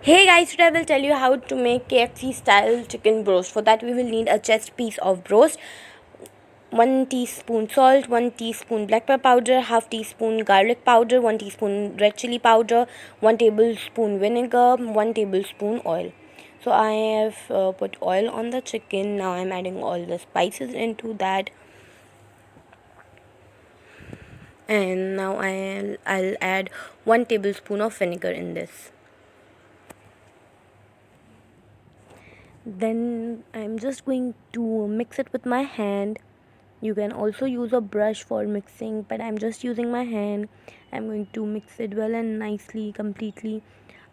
Hey guys, today I will tell you how to make KFC style chicken broast. For that we will need a chest piece of broast, 1 teaspoon salt, 1 teaspoon black pepper powder, half teaspoon garlic powder, 1 teaspoon red chili powder, 1 tablespoon vinegar, 1 tablespoon oil. So I have put oil on the chicken. Now I'm adding all the spices into that, and now I'll add 1 tablespoon of vinegar in this. Then I'm just going to mix it with my hand. You can also use a brush for mixing, but I'm just using my hand. I'm going to mix it well and nicely, completely,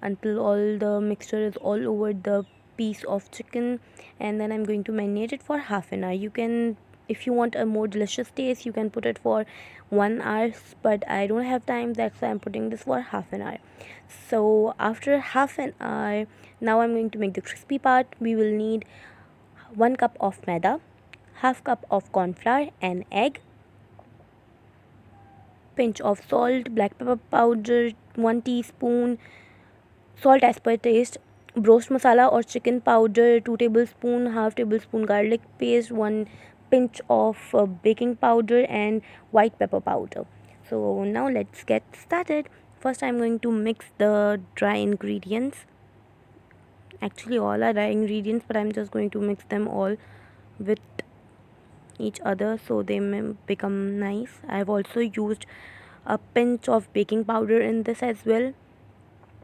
until all the mixture is all over the piece of chicken. And then I'm going to marinate it for half an hour. You can, if you want a more delicious taste, you can put it for 1 hour, but I don't have time, that's why I'm putting this for half an hour. So after half an hour, now I'm going to make the crispy part. We will need 1 cup of maida, half cup of corn flour, an egg, pinch of salt, black pepper powder 1 teaspoon, salt as per taste, broast masala or chicken powder 2 tablespoon, half tablespoon garlic paste, 1 pinch of baking powder, and white pepper powder. So now let's get started. First I'm going to mix the dry ingredients. Actually all are dry ingredients, but I'm just going to mix them all with each other so they may become nice. I've also used a pinch of baking powder in this as well,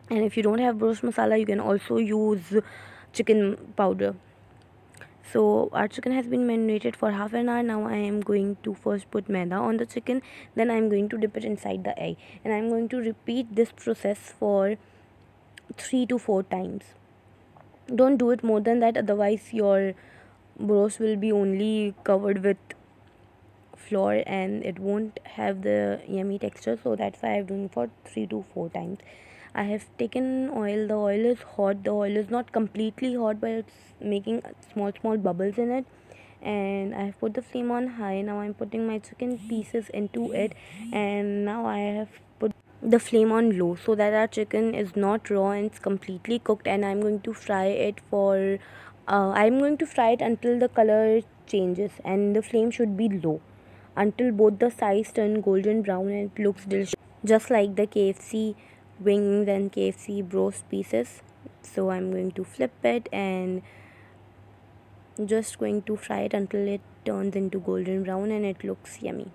and if you don't have broast masala you can also use chicken powder. So our chicken has been marinated for half an hour. Now I am going to first put maida on the chicken, then I'm going to dip it inside the egg, and I'm going to repeat this process for 3 to 4 times. Don't do it more than that, otherwise your broast will be only covered with flour and it won't have the yummy texture. So that's why I'm doing for 3 to 4 times. I have taken oil. The oil is hot. The oil is not completely hot, but it's making small bubbles in it, and I have put the flame on high. Now I'm putting my chicken pieces into it, and now I have put the flame on low so that our chicken is not raw and it's completely cooked. And I'm going to fry it for I'm going to fry it until the color changes, and the flame should be low until both the sides turn golden brown and it looks delicious, just like the KFC wings and KFC broast pieces. So I'm going to flip it and just going to fry it until it turns into golden brown and it looks yummy.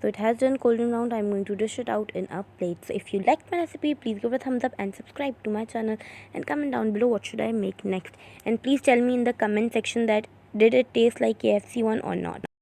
So it has done golden brown. I'm going to dish it out in a plate. So if you liked my recipe, please give a thumbs up and subscribe to my channel, and comment down below what should I make next. And please tell me in the comment section that did it taste like KFC one or not.